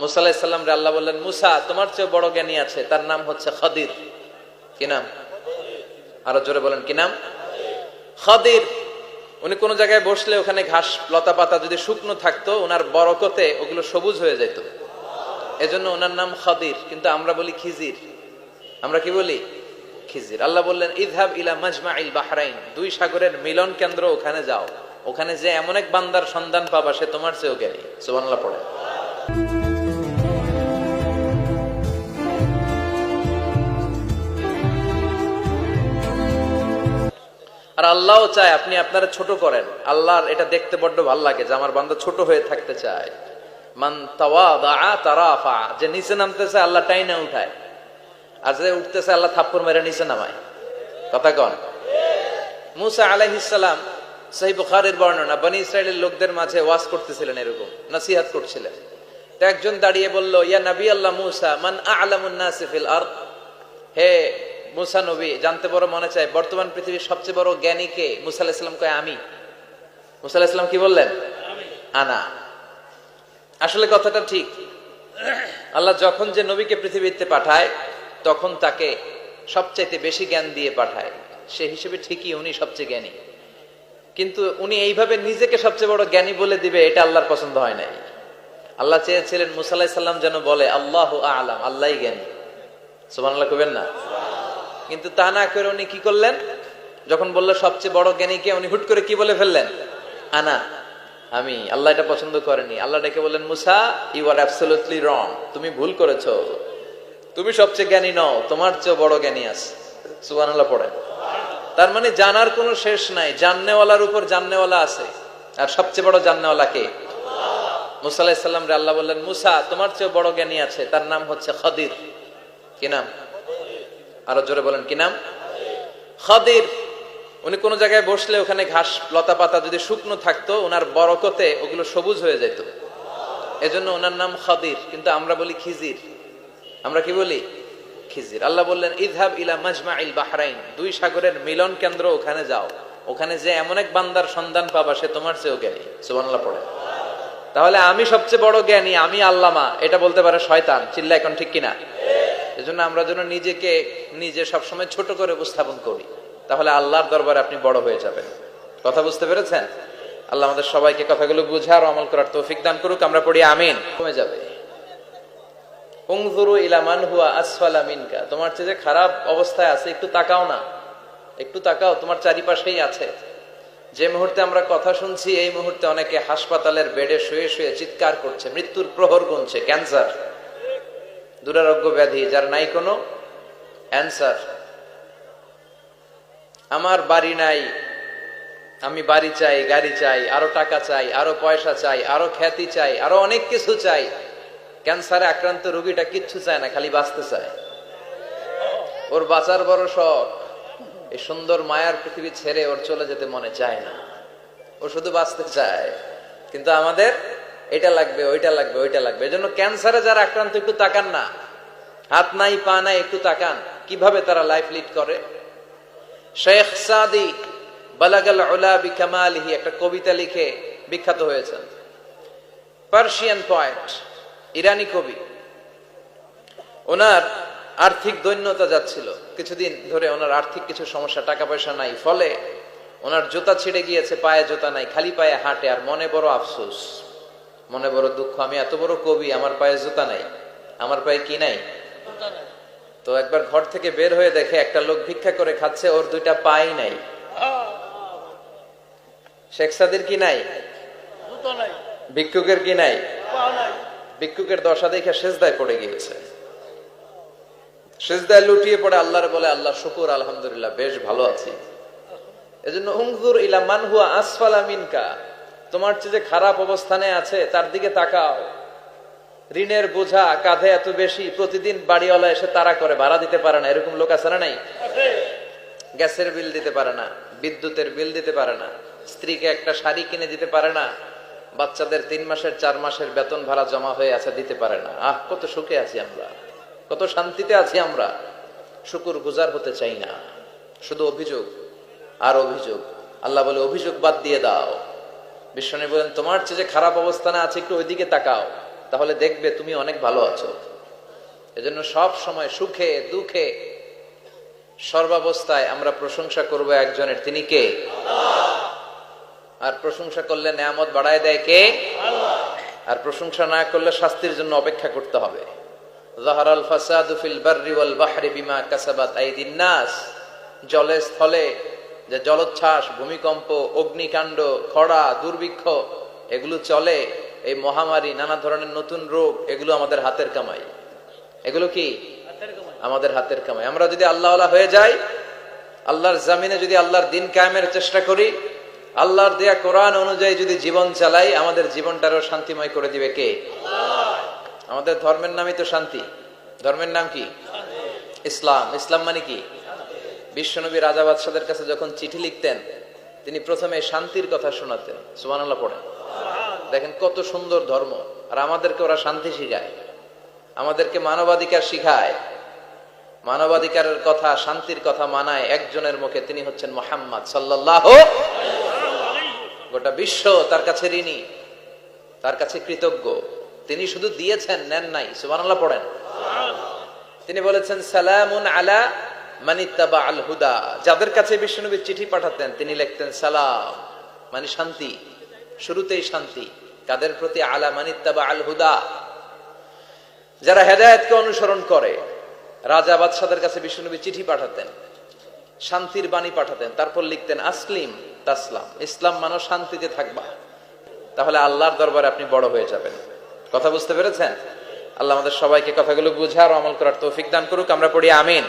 মুসা আলাইহিস সালাম রে আল্লাহ বললেন, মুসা তোমার চেয়ে বড় জ্ঞানী আছে, তার নাম হচ্ছে খদির। কি নাম? আরো জোরে বলেন, কি নাম? খদির। উনি কোন জায়গায় বসলে ওখানে ঘাস লতা পাতা যদি শুকনো থাকতো, ওনার বরকতে ওগুলো সবুজ হয়ে যেত, এজন্য ওনার নাম খদির। কিন্তু আমরা বলি খিজির। আমরা কি বলি? খিজির। আল্লাহ বললেন, ইযহাব ইলা মাজমাইল বাহরাইন, দুই সাগরের মিলন কেন্দ্র, ওখানে যাও, ওখানে যে এমন এক বান্দার সন্ধান পাবা সে তোমার চেয়েও জ্ঞানী। সুবহানাল্লাহ পড়ে। আর আল্লাহও চায় আপনি আপনারা ছোট করেন। আল্লাহর এটা দেখতে বড্ড ভালো লাগে যে আমার বান্দা ছোট হয়ে থাকতে চায়। মান তাওয়াদা তারাফা, যে নিচে নামতেছে আল্লাহ টাইনা উঠায়, আর যে উঠতেছে আল্লাহ থাপ্পড় মেরে নিচে নামায়। কথা কন। মুসা আলাইহিস সালাম, সহিহ বুখারীর বর্ণনা, বনি ইসরাইলের লোকদের মাঝে ওয়াজ করতেছিলেন, এরকম নসিহত করছিলেন। তো একজন দাঁড়িয়ে বলল, ইয়া নবী আল্লাহ মুসা, মান আ'লামুন নাসি ফিল আরদ, হে মুসা নবী, জানতে বড় মনে চায় বর্তমান পৃথিবীর সবচেয়ে বড় জ্ঞানী কে? মুসা আলাইহিস সালাম কয় আমি। মুসা আলাইহিস সালাম কি বললেন? আনা। আসলে কথাটা ঠিক। আল্লাহ যখন যে নবীকে পৃথিবীতে পাঠায় তখন তাকে সবচাইতে বেশি জ্ঞান দিয়ে পাঠায়, সে হিসেবে ঠিকই উনি সবচেয়ে জ্ঞানী। কিন্তু উনি এইভাবে নিজেকে সবচেয়ে বড় জ্ঞানী বলে দিবে, এটা আল্লাহর পছন্দ হয় নাই। আল্লাহ চেয়েছিলেন মুসা আলাইহিস সালাম যেন বলে আল্লাহু আ'লাম, আল্লাহই জ্ঞানী। সুবহানাল্লাহ কইবেন না? কিন্তু তা না করে উনি কি করলেন? যখন বললো সবচেয়ে বড় জ্ঞানী কে, উনি হুট করে কি বলে ফেললেন? আনা, আমি। আল্লাহ এটা পছন্দ করেনি। আল্লাহ ডেকে বললেন, মুসা ইউ আর অ্যাবসলিউটলি রং, তুমি ভুল করেছো, তুমি সবচেয়ে জ্ঞানী নও, তোমার চেয়ে বড় জ্ঞানী আছে। সুবহানাল্লাহ পড়ে। তার মানে জানার কোনো শেষ নাই, জাননেওয়ালার উপর জাননেওয়ালা আছে। আর সবচেয়ে বড় জাননেওয়ালা কে? মুসা আলাইহিস সালাম রে আল্লাহ বললেন, মুসা তোমার চেয়ে বড় জ্ঞানী আছে, তার নাম হচ্ছে খদির। কি নাম? আরো জোরে বলেন, কি নাম? খদির। উনি কোন জায়গায় বসলে ওখানে ঘাস লতা পাতা যদি শুকনো থাকতো, ওনার বরকতে ওগুলো সবুজ হয়ে যেত, এজন্য ওনার নাম খদির। কিন্তু আমরা বলি খিজির। আমরা কি বলি? খিজির। আল্লাহ বললেন, ইযহাব ইলা মাজমাইল বাহরাইন, দুই সাগরের মিলন কেন্দ্র, ওখানে যাও, ওখানে যে এমন এক বান্দার সন্ধান পাবা সে তোমার চেয়েও জ্ঞানী। সুবহানাল্লাহ পড়ে। তাহলে আমি সবচেয়ে বড় জ্ঞানী, আমি আল্লামা, এটা বলতে পারে শয়তান। চিল্লা এখন ঠিক কিনা? এজন্য আমরা যেন নিজেকে নিজে সবসময় ছোট করে উপস্থাপন করি, তাহলে আল্লাহর দরবারে আপনি বড় হয়ে যাবেন। কথা বুঝতে পেরেছেন? আল্লাহ আমাদের সবাইকে কথাগুলো বুঝার ও আমল করার তৌফিক দান করুক। আমরা পড়ি আমিন। কমে যাবে। উনজুরু ইলা মান হুয়া আসফালা মিনকা, তোমার চেয়ে যে খারাপ অবস্থায় আছে একটু তাকাও না, একটু তাকাও, তোমার চারিপাশেই আছে। যে মুহূর্তে আমরা কথা শুনছি এই মুহূর্তে অনেকে হাসপাতালের বেডে শুয়ে শুয়ে চিৎকার করছে, মৃত্যুর প্রহর গুনছে। ক্যান্সার, দুরারোগ্য ব্যাধি, যার নাই কোনো অ্যান্সার। আমার বাড়ি নাই, আমি বাড়ি চাই, গাড়ি চাই, আরো টাকা চাই, আরো পয়সা চাই, আরো খ্যাতি চাই, আরো অনেক কিছু চাই। ক্যান্সারে আক্রান্ত রোগীটা কিচ্ছু চায় না, খালি বাঁচতে চায়। ওর বাঁচার বড় শখ, এই সুন্দর মায়ার পৃথিবী ছেড়ে ওর চলে যেতে মনে চায় না, ও শুধু বাঁচতে চায়। কিন্তু আমাদের এটা লাগবে, ওইটা লাগবে, ওইটা লাগবে। এজন্য ক্যান্সারে যারা আক্রান্ত একটু তাকান না, হাত নাই পা নাই, একটু তাকান কিভাবে তারা লাইফ লিড করে। শেখ সাদি বালাগাল উলা বিকামালিহি একটা কবিতা লিখে বিখ্যাত হয়েছেন। পার্সিয়ান পয়েট, ইরানি কবি। ওনার আর্থিক দৈন্যতা যাচ্ছিল, কিছুদিন ধরে ওনার আর্থিক কিছু সমস্যা, টাকা পয়সা নাই, ফলে ওনার জুতা ছিঁড়ে গিয়েছে, পায়ে জুতা নাই, খালি পায়ে হাঁটে। আর মনে বড় আফসোস, মনে বড় দুঃখ, আমি এত বড় কবি, আমার পায়ে জুতা নাই, আমার পায়ে কি নাই? তো একবার ঘর থেকে বের হয়ে দেখে একটা লোক ভিক্ষা করে খাচ্ছে, ওর দুইটা পাই নাই। শেখ সাদির কি নাই? ভিক্ষুকের কি নাই? ভিক্ষুকের দশা দেখে সেজদায় পড়ে গিয়েছে। সেজদায় লুটিয়ে পড়ে আল্লাহরে বলে, আল্লাহ শুকুর, আলহামদুলিল্লাহ, বেশ ভালো আছি। এজন্য উনজুর ইলা মান হুয়া আসফালা মিনকা, তোমার চেয়ে যে খারাপ অবস্থানে আছে তার দিকে তাকাও। ঋণের বোঝা কাঁধে এত বেশি, প্রতিদিন বাড়িওয়ালা এসে তাড়া করে, ভাড়া দিতে পারে না, এরকম লোক আছে না নাই? গ্যাসের বিল দিতে পারে না, বিদ্যুতের বিল দিতে পারে না, স্ত্রীকে একটা শাড়ি কিনে দিতে পারে না, বাচ্চাদের 3 মাসের 4 মাসের বেতন ভাড়া জমা হয়ে আছে, দিতে পারে না। আহ, কত সুখে আছি আমরা, কত শান্তিতে আছি আমরা, শুকুর গুজার হতে চাই না, শুধু অভিযোগ আর অভিযোগ। আল্লাহ বলে, অভিযোগ বাদ দিয়ে দাও। বিশ্বনবী বলেন, তোমার চেয়ে যে খারাপ অবস্থানে আছে একটু ওইদিকে তাকাও। তাহলে দেখবে তুমি অনেক ভালো আছো। এজন্য সব সময় সুখে দুঃখে সর্বাবস্থায় আমরা প্রশংসা করব একজনের, তিনি কে? আর প্রশংসা করলে নেয়ামত বাড়ায় দেয় কে? আর প্রশংসা না করলে শাস্তির জন্য অপেক্ষা করতে হবে। যাহারাল ফাসাদু ফিল বাররি ওয়াল বাহরি বিমা কাসাবাত আইদিন নাস। জলে স্থলে যে জলোচ্ছ্বাস, ভূমিকম্প, অগ্নিকাণ্ড, খরা, দুর্ভিক্ষ এগুলো চলে, এই মহামারী, নানা ধরনের নতুন রোগ, এগুলো আমাদের হাতের কামাই। এগুলো কি আমাদের হাতের কামাই। আমরা যদি আল্লাহওয়ালা হয়ে যাই, আল্লাহর জামিনে যদি আল্লাহর দিন কায়েমের চেষ্টা করি, আল্লাহর দেয়া কোরআন অনুযায়ী যদি জীবন চালাই, আমাদের জীবনটারও শান্তিময় করে দিবে কে? আমাদের ধর্মের নামই তো শান্তি। ধর্মের নাম কি? ইসলাম। ইসলাম মানে কি? বিশ্বনবী রাজা বাদশাদের কাছে যখন চিঠি লিখতেন, তিনি প্রথমে শান্তির কথা শোনাতেন। সুবহানাল্লাহ পড়েন। দেখেন কত সুন্দর ধর্ম। আর আমাদেরকে ওরা শান্তি শিখায়, আমাদেরকে মানবাধিকার শিখায়। মানবাধিকারের কথা, শান্তির কথা মানায় একজনের মুখে, তিনি হচ্ছেন মুহাম্মদ সাল্লাল্লাহু। গোটা বিশ্ব তার কাছে ঋণী, তার কাছে কৃতজ্ঞ। তিনি শুধু দিয়েছেন, নেন নাই। সুবহানাল্লাহ পড়েন। তিনি বলেছেন সালামুন আলা মানিত্তাবা আল হুদা। যাদের কাছে বিশ্বনবী চিঠি পাঠাতেন তিনি লিখতেন সালাম, মানে শান্তি। শুরুতেই শান্তি কাদের প্রতি? আলা মানিত্তাবা আল হুদা, যারা হেদায়েতকে অনুসরণ করে। রাজা বাদশাদের কাছে বিশ্বনবী চিঠি পাঠাতেন, শান্তির বাণী পাঠাতেন, তারপর লিখতেন আসলিম তাসলাম। ইসলাম মানো শান্তিতে থাকবা, তাহলে আল্লাহর দরবারে আপনি বড় হয়ে যাবেন। কথা বুঝতে পেরেছেন? আল্লাহ আমাদের সবাইকে কথাগুলো বুঝার ও আমল করার তৌফিক দান করুক। আমরা পড়ি আমিন।